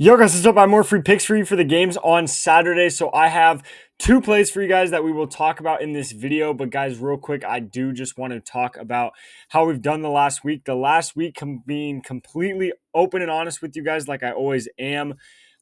Yo guys, what's up? I have more free picks for you for the games on Saturday. So I have two plays for you guys that we will talk about in this video. But guys, real quick, I do just want to talk about how we've done the last week. The last week being completely open and honest with you guys like I always am.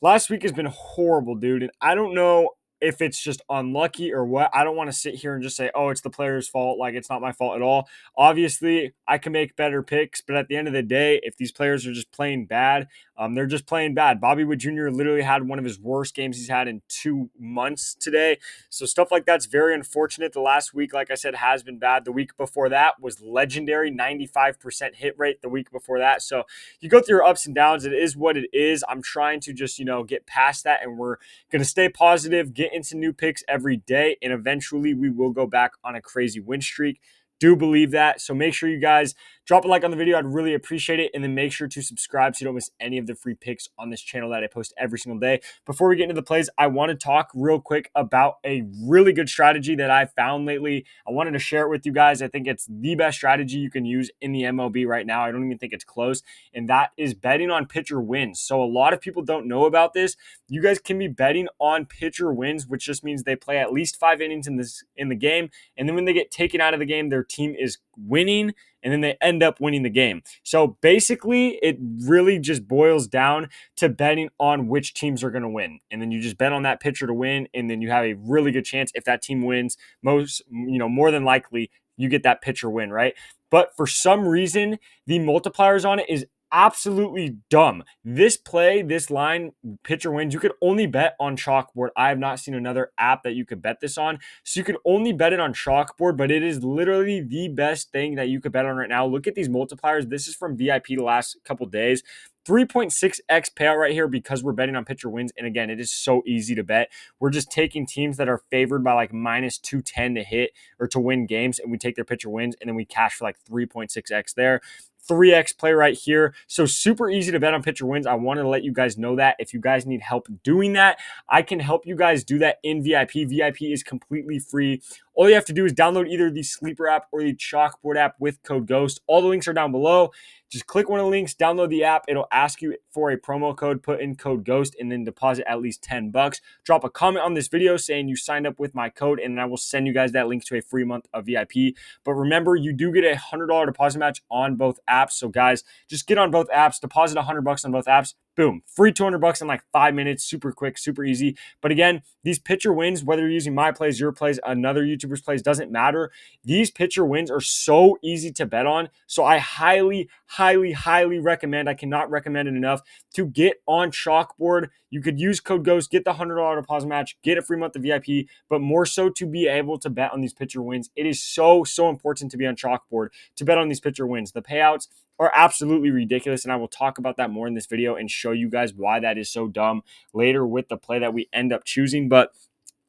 Last week has been horrible, dude. And I don't know if it's just unlucky or what. I don't want to sit here and just say, oh, it's the player's fault. Like, it's not my fault at all. Obviously, I can make better picks. But at the end of the day, if these players are just playing bad, they're just playing bad. Bobby Witt Jr. literally had one of his worst games he's had in 2 months today. So stuff like that's very unfortunate. The last week, like I said, has been bad. The week before that was legendary, 95% hit rate the week before that. So you go through your ups and downs. It is what it is. I'm trying to just, get past that, and we're going to stay positive, get into new picks every day, and eventually we will go back on a crazy win streak. Do believe that. So make sure you guys drop a like on the video. I'd really appreciate it. And then make sure to subscribe so you don't miss any of the free picks on this channel that I post every single day. Before we get into the plays, I want to talk real quick about a really good strategy that I found lately. I wanted to share it with you guys. I think it's the best strategy you can use in the MLB right now. I don't even think it's close. And that is betting on pitcher wins. So a lot of people don't know about this. You guys can be betting on pitcher wins, which just means they play at least 5 innings in the game. And then when they get taken out of the game, their team is winning, and then they end up winning the game. So basically, it really just boils down to betting on which teams are going to win. And then you just bet on that pitcher to win, and then you have a really good chance if that team wins. More than likely, you get that pitcher win, right? But for some reason, the multipliers on it is absolutely dumb. This play, this line, pitcher wins, you could only bet on Chalkboard. I have not seen another app that you could bet this on. So you could only bet it on Chalkboard, but it is literally the best thing that you could bet on right now. Look at these multipliers. This is from VIP the last couple days. 3.6x payout right here because we're betting on pitcher wins. And again, it is so easy to bet. We're just taking teams that are favored by like minus 210 to hit or to win games, and we take their pitcher wins, and then we cash for like 3.6x there. 3x play right here. So super easy to bet on pitcher wins. I wanted to let you guys know that. If you guys need help doing that, I can help you guys do that in VIP. VIP is completely free. All you have to do is download either the Sleeper app or the Chalkboard app with code GHOST. All the links are down below. Just click one of the links, download the app. It'll ask you for a promo code, put in code GHOST, and then deposit at least $10. Drop a comment on this video saying you signed up with my code, and I will send you guys that link to a free month of VIP. But remember, you do get a $100 deposit match on both apps. So guys, just get on both apps, deposit $100 on both apps. Boom, free $200 in like 5 minutes, super quick, super easy. But again, these pitcher wins, whether you're using my plays, your plays, another YouTuber's plays, doesn't matter. These pitcher wins are so easy to bet on. So I highly, highly, highly recommend, I cannot recommend it enough, to get on Chalkboard. You could use code GHOST, get the $100 deposit match, get a free month of VIP, but more so to be able to bet on these pitcher wins. It is so, so important to be on Chalkboard to bet on these pitcher wins. The payouts are absolutely ridiculous, and I will talk about that more in this video and show you guys why that is so dumb later with the play that we end up choosing. But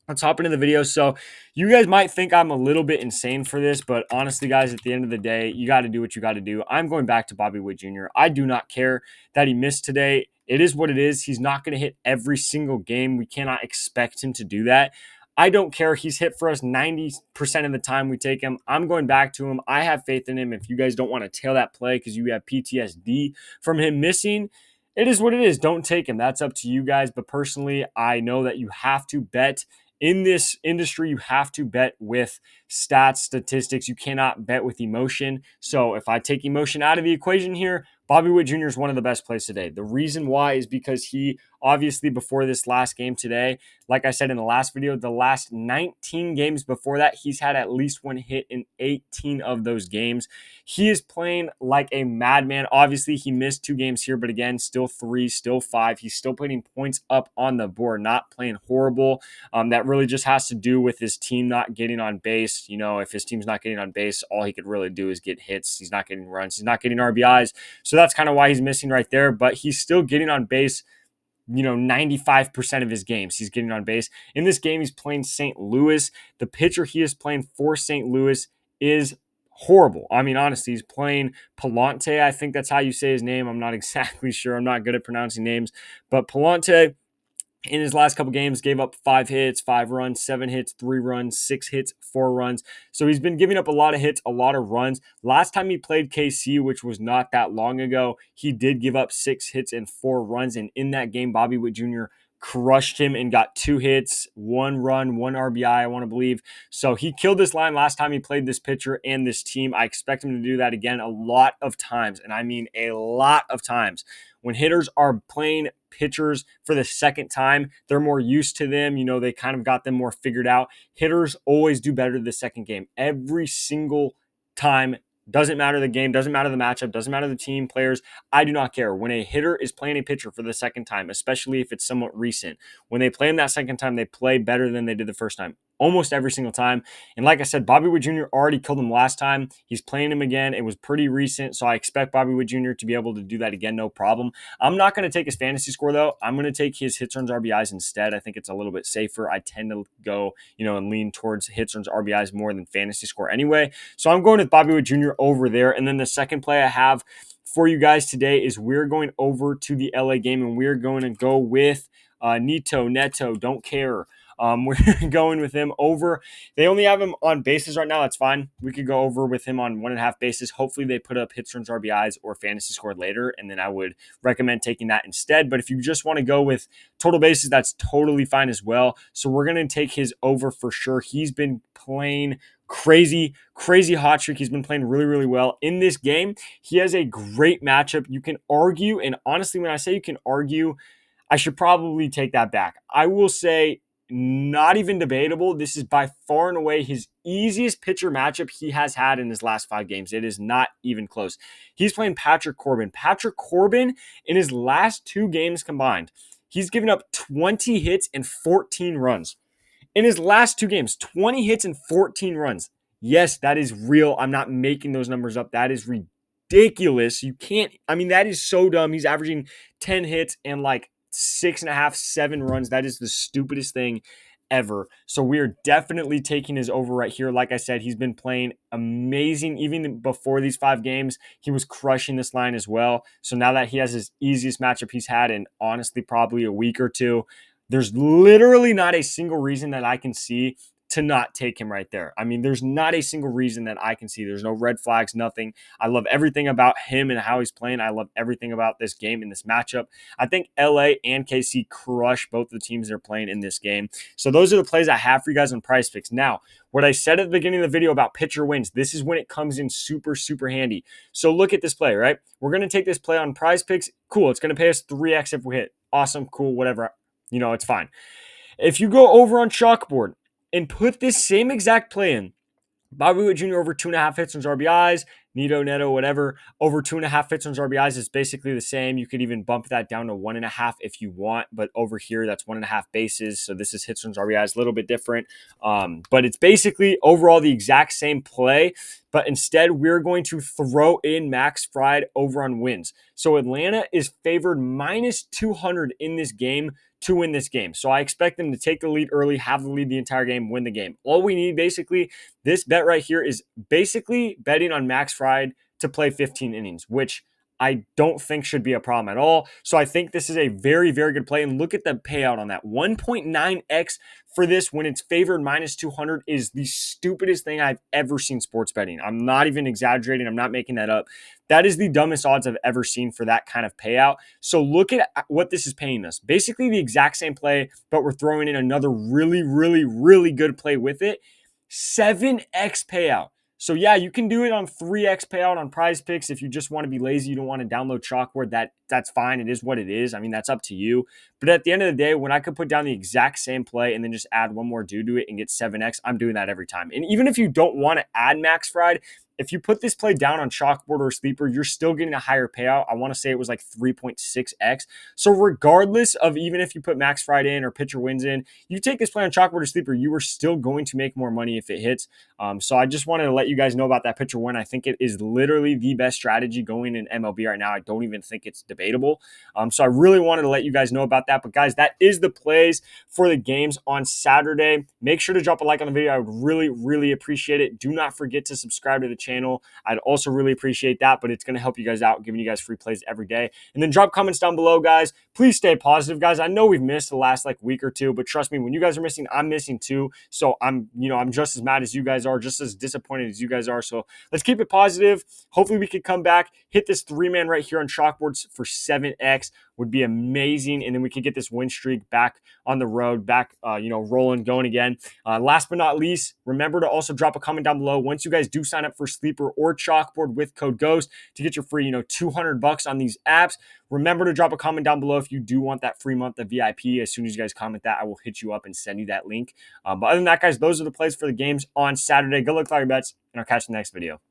let's hop into the video. So you guys might think I'm a little bit insane for this, but honestly, guys, at the end of the day, you got to do what you got to do. I'm going back to Bobby Witt Jr. I do not care that he missed today. It is what it is. He's not going to hit every single game. We cannot expect him to do that. I don't care. He's hit for us 90% of the time we take him. I'm going back to him. I have faith in him. If you guys don't want to tail that play because you have PTSD from him missing, it is what it is. Don't take him. That's up to you guys. But personally, I know that you have to bet in this industry. You have to bet with stats, statistics. You cannot bet with emotion. So if I take emotion out of the equation here, Bobby Witt Jr. is one of the best plays today. The reason why is because he obviously before this last game today, like I said in the last video, the last 19 games before that, he's had at least one hit in 18 of those games. He is playing like a madman. Obviously, he missed 2 games here, but again, still 3, still 5. He's still putting points up on the board, not playing horrible. That really just has to do with his team not getting on base. If his team's not getting on base, all he could really do is get hits. He's not getting runs. He's not getting RBIs. So that's kind of why he's missing right there, but he's still getting on base 95% of his games. He's getting on base. In this game, he's playing St. Louis. The pitcher he is playing for St. Louis is horrible. I mean, honestly, he's playing Palante. I think that's how you say his name. I'm not exactly sure. I'm not good at pronouncing names, but Palante, in his last couple games, gave up 5 hits, 5 runs, 7 hits, 3 runs, 6 hits, 4 runs. So he's been giving up a lot of hits, a lot of runs. Last time he played KC, which was not that long ago, he did give up 6 hits and 4 runs. And in that game, Bobby Witt Jr. crushed him and got 2 hits, 1 run, 1 RBI, I want to believe. So he killed this line last time he played this pitcher and this team. I expect him to do that again a lot of times, and I mean a lot of times. When hitters are playing pitchers for the second time, they're more used to them. They kind of got them more figured out. Hitters always do better the second game. Every single time. Doesn't matter the game, doesn't matter the matchup, doesn't matter the team, players. I do not care. When a hitter is playing a pitcher for the second time, especially if it's somewhat recent, when they play him that second time, they play better than they did the first time. Almost every single time. And like I said, Bobby Witt Jr. already killed him last time. He's playing him again. It was pretty recent, so I expect Bobby Witt Jr. to be able to do that again, no problem. I'm not going to take his fantasy score, though. I'm going to take his hits, runs, RBIs instead. I think it's a little bit safer. I tend to go, and lean towards hits, runs, RBIs more than fantasy score anyway. So I'm going with Bobby Witt Jr. over there. And then the second play I have for you guys today is we're going over to the LA game, and we're going to go with Neto, don't care. We're going with him over. They only have him on bases right now. That's fine. We could go over with him on 1.5 bases. Hopefully they put up hits, runs, RBIs, or fantasy score later, and then I would recommend taking that instead. But if you just want to go with total bases, that's totally fine as well. So we're going to take his over for sure. He's been playing crazy hot streak. He's been playing really, really well in this game. He has a great matchup. You can argue, and honestly, when I say you can argue, I should probably take that back. I will say, not even debatable, this is by far and away his easiest pitcher matchup he has had in his last 5 games. It is not even close. He's playing Patrick Corbin. Patrick Corbin, in his last 2 games combined, he's given up 20 hits and 14 runs. In his last 2 games, 20 hits and 14 runs. Yes, that is real. I'm not making those numbers up. That is ridiculous. That is so dumb. He's averaging 10 hits and like 6.5, 7 runs. That is the stupidest thing ever. So we are definitely taking his over right here. Like I said, he's been playing amazing. Even before these 5 games, he was crushing this line as well. So now that he has his easiest matchup he's had in honestly probably a week or two, there's literally not a single reason that I can see to not take him right there. There's not a single reason that I can see. There's no red flags, nothing. I love everything about him and how he's playing. I love everything about this game and this matchup. I think LA and KC crush both the teams that are playing in this game. So those are the plays I have for you guys on Prizepicks. Now, what I said at the beginning of the video about pitcher wins, this is when it comes in super, super handy. So look at this play, right? We're going to take this play on Prizepicks. Cool. It's going to pay us 3x if we hit. Awesome. Cool. Whatever. It's fine. If you go over on Chalkboard and put this same exact play in, Bobby Witt Jr. over 2.5 hits and RBIs, Neto, whatever, over 2.5 hits and RBIs is basically the same. You could even bump that down to 1.5 if you want, but over here, that's 1.5 bases. So this is hits and RBIs, a little bit different. But it's basically overall the exact same play, but instead we're going to throw in Max Fried over on wins. So Atlanta is favored minus 200 in this game to win this game. So I expect them to take the lead early, have the lead the entire game, win the game. All we need basically, this bet right here is basically betting on Max Fried to play 15 innings, which I don't think should be a problem at all. So I think this is a very, very good play. And look at the payout on that. 1.9x for this when it's favored minus 200 is the stupidest thing I've ever seen sports betting. I'm not even exaggerating. I'm not making that up. That is the dumbest odds I've ever seen for that kind of payout. So look at what this is paying us. Basically the exact same play, but we're throwing in another really, really, really good play with it. 7x payout. So yeah, you can do it on 3x payout on Prizepicks if you just want to be lazy, you don't want to download Chalkboard, that's fine. It is what it is. That's up to you. But at the end of the day, when I could put down the exact same play and then just add one more dude to it and get 7x, I'm doing that every time. And even if you don't want to add Max Fried, if you put this play down on Chalkboard or Sleeper, you're still getting a higher payout. I want to say it was like 3.6x. So regardless of even if you put Max Fried in or pitcher wins in, you take this play on Chalkboard or Sleeper, you are still going to make more money if it hits. So I just wanted to let you guys know about that pitcher win. I think it is literally the best strategy going in MLB right now. I don't even think it's debatable. So I really wanted to let you guys know about that. But guys, that is the plays for the games on Saturday. Make sure to drop a like on the video. I would really, really appreciate it. Do not forget to subscribe to the channel channel, I'd also really appreciate that, but it's going to help you guys out, giving you guys free plays every day. And then drop comments down below, guys. Please stay positive, guys. I know we've missed the last like week or two, but trust me, when you guys are missing, I'm missing too. So I'm just as mad as you guys are, just as disappointed as you guys are. So let's keep it positive. Hopefully we could come back, hit this 3-man right here on Chalkboards for 7x would be amazing. And then we could get this win streak back on the road, back, rolling, going again. Last but not least, remember to also drop a comment down below once you guys do sign up for Sleeper or Chalkboard with code GHOST to get your free, $200 on these apps. Remember to drop a comment down below if you do want that free month of VIP. As soon as you guys comment that, I will hit you up and send you that link. But other than that, guys, those are the plays for the games on Saturday. Good luck with all your bets, and I'll catch you in the next video.